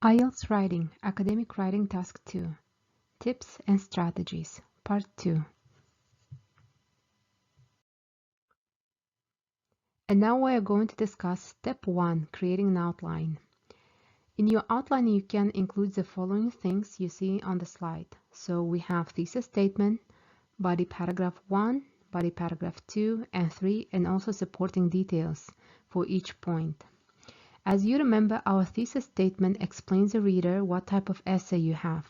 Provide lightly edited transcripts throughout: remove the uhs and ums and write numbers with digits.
IELTS Writing, Academic Writing Task 2, Tips and Strategies, Part 2. And now we are going to discuss Step 1, Creating an Outline. In your outline, you can include the following things you see on the slide. So we have thesis statement, body paragraph 1, body paragraph 2 and 3, and also supporting details for each point. As you remember, our thesis statement explains the reader what type of essay you have.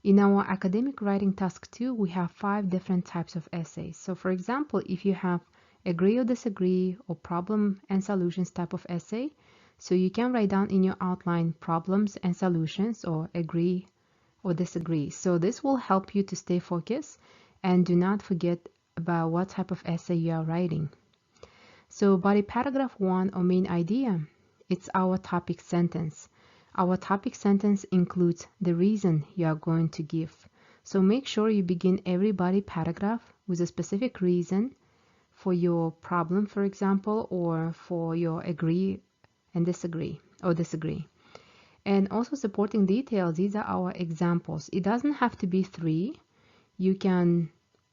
In our academic writing task 2, we have 5 different types of essays. So for example, if you have agree or disagree or problem and solutions type of essay, so you can write down in your outline problems and solutions or agree or disagree. So this will help you to stay focused and do not forget about what type of essay you are writing. So body paragraph 1 or main idea, it's our topic sentence. Our topic sentence includes the reason you are going to give. So make sure you begin every body paragraph with a specific reason for your problem, for example, or for your agree and disagree or disagree. And also supporting details, these are our examples. It doesn't have to be 3.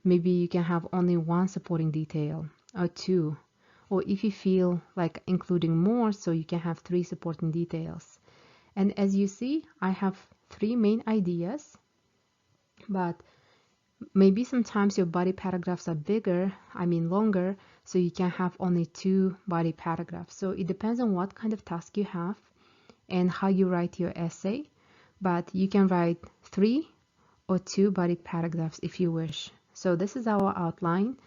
Maybe you can have only 1 supporting detail or 2. Or if you feel like including more, so you can have 3 supporting details. And as you see, I have 3 main ideas, but maybe sometimes your body paragraphs are longer, so you can have only 2 body paragraphs. So it depends on what kind of task you have and how you write your essay, but you can write 3 or 2 body paragraphs if you wish. So this is our outline.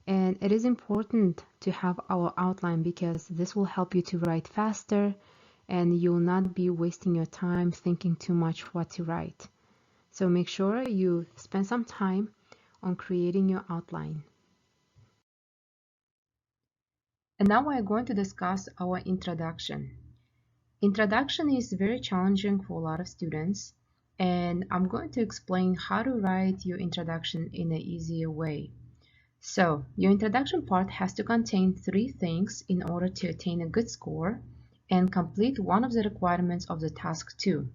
And it is important to have our outline because this will help you to write faster and you will not be wasting your time thinking too much what to write. So make sure you spend some time on creating your outline. And now we are going to discuss our introduction. Introduction is very challenging for a lot of students, and I'm going to explain how to write your introduction in an easier way. So, your introduction part has to contain 3 things in order to attain a good score and complete one of the requirements of the task 2.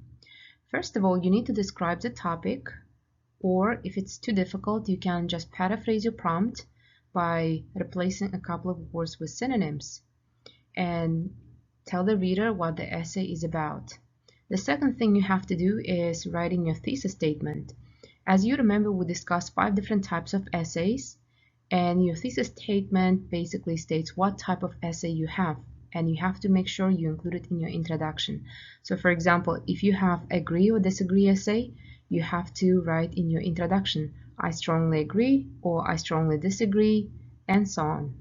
First of all, you need to describe the topic, or if it's too difficult, you can just paraphrase your prompt by replacing a couple of words with synonyms and tell the reader what the essay is about. The second thing you have to do is writing your thesis statement. As you remember, we discussed 5 different types of essays. And your thesis statement basically states what type of essay you have, and you have to make sure you include it in your introduction. So for example, if you have agree or disagree essay, you have to write in your introduction, I strongly agree or I strongly disagree, and so on.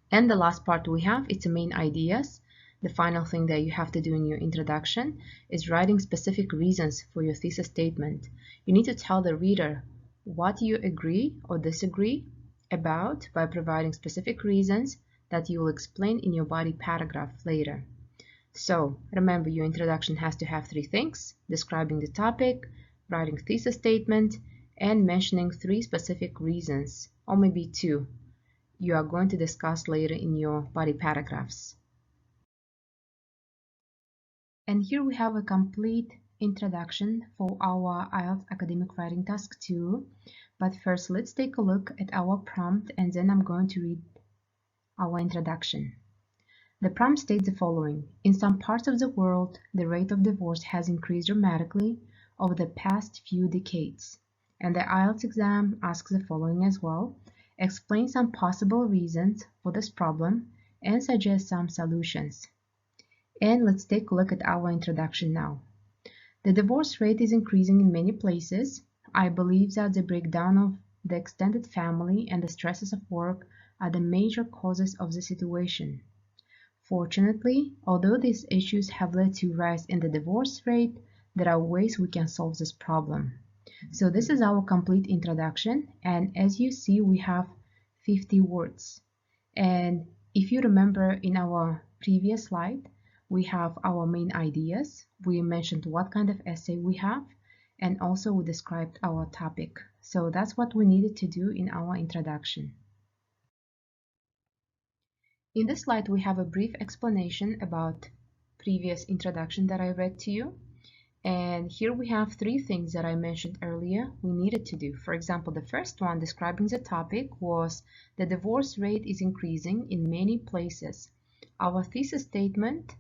And the last part we have, it's the main ideas. The final thing that you have to do in your introduction is writing specific reasons for your thesis statement. You need to tell the reader what you agree or disagree about by providing specific reasons that you will explain in your body paragraph later. So remember, your introduction has to have 3 things: describing the topic, writing thesis statement, and mentioning 3 specific reasons, or maybe 2, you are going to discuss later in your body paragraphs. And here we have a complete introduction for our IELTS Academic Writing Task 2. But first, let's take a look at our prompt, and then I'm going to read our introduction. The prompt states the following: in some parts of the world, the rate of divorce has increased dramatically over the past few decades. And the IELTS exam asks the following as well: explain some possible reasons for this problem and suggest some solutions. And let's take a look at our introduction now. The divorce rate is increasing in many places. I believe that the breakdown of the extended family and the stresses of work are the major causes of the situation. Fortunately, although these issues have led to a rise in the divorce rate, there are ways we can solve this problem. So this is our complete introduction, and as you see, we have 50 words. And if you remember in our previous slide, we have our main ideas. We mentioned what kind of essay we have, and also we described our topic. So that's what we needed to do in our introduction. In this slide, we have a brief explanation about previous introduction that I read to you. And here we have 3 things that I mentioned earlier we needed to do. For example, the first one describing the topic was the divorce rate is increasing in many places. Our thesis statement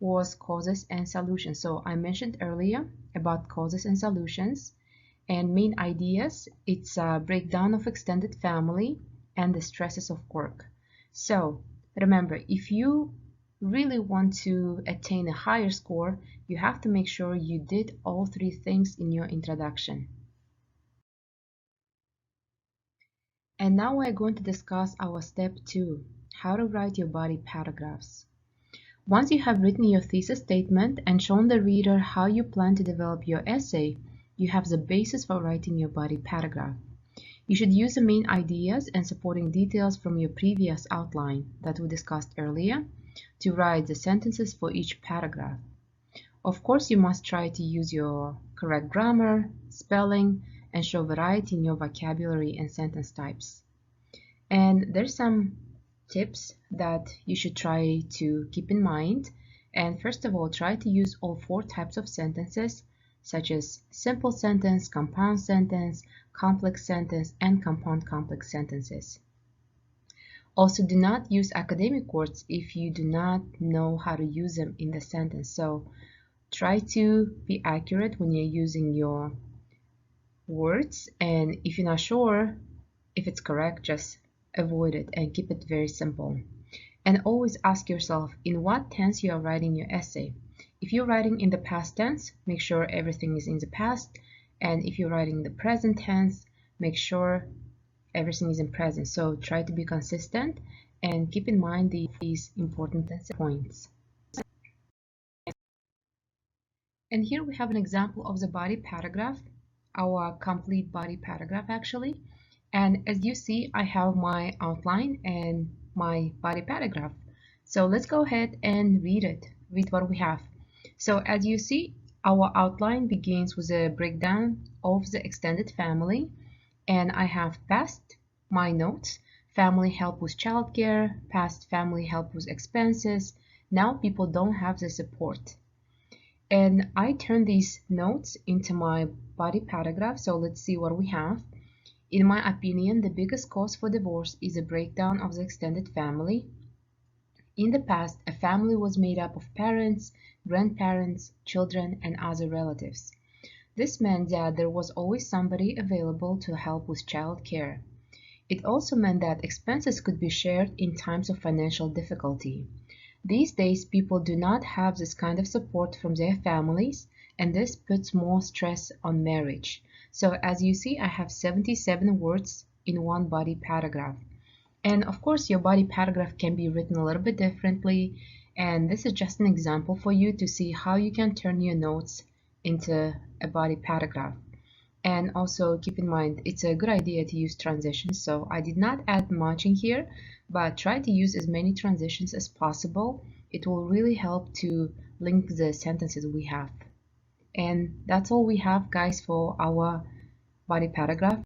was causes and solutions. So I mentioned earlier about causes and solutions. And main ideas, it's a breakdown of extended family and the stresses of work. So remember, if you really want to attain a higher score, you have to make sure you did all 3 things in your introduction. And now we're going to discuss our step 2, how to write your body paragraphs. Once you have written your thesis statement and shown the reader how you plan to develop your essay, you have the basis for writing your body paragraph. You should use the main ideas and supporting details from your previous outline that we discussed earlier to write the sentences for each paragraph. Of course, you must try to use your correct grammar, spelling, and show variety in your vocabulary and sentence types. And there's some tips that you should try to keep in mind. And first of all, try to use all 4 types of sentences, such as simple sentence, compound sentence, complex sentence, and compound complex sentences. Also, do not use academic words if you do not know how to use them in the sentence. So try to be accurate when you're using your words, and if you're not sure if it's correct, just avoid it and keep it very simple. And always ask yourself in what tense you are writing your essay. If you're writing in the past tense, make sure everything is in the past, and if you're writing in the present tense, make sure everything is in present. So try to be consistent and keep in mind these important points. And here we have an example of the body paragraph, our complete body paragraph actually. And as you see, I have my outline and my body paragraph. So let's go ahead and read what we have. So as you see, our outline begins with a breakdown of the extended family. And I have past, my notes, family help with childcare, past family help with expenses. Now people don't have the support. And I turn these notes into my body paragraph. So let's see what we have. In my opinion, the biggest cause for divorce is a breakdown of the extended family. In the past, a family was made up of parents, grandparents, children, and other relatives. This meant that there was always somebody available to help with child care. It also meant that expenses could be shared in times of financial difficulty. These days, people do not have this kind of support from their families, and this puts more stress on marriage. So as you see, I have 77 words in one body paragraph. And of course, your body paragraph can be written a little bit differently. And this is just an example for you to see how you can turn your notes into a body paragraph. And also keep in mind, it's a good idea to use transitions. So I did not add much in here, but try to use as many transitions as possible. It will really help to link the sentences we have. And that's all we have, guys, for our body paragraph.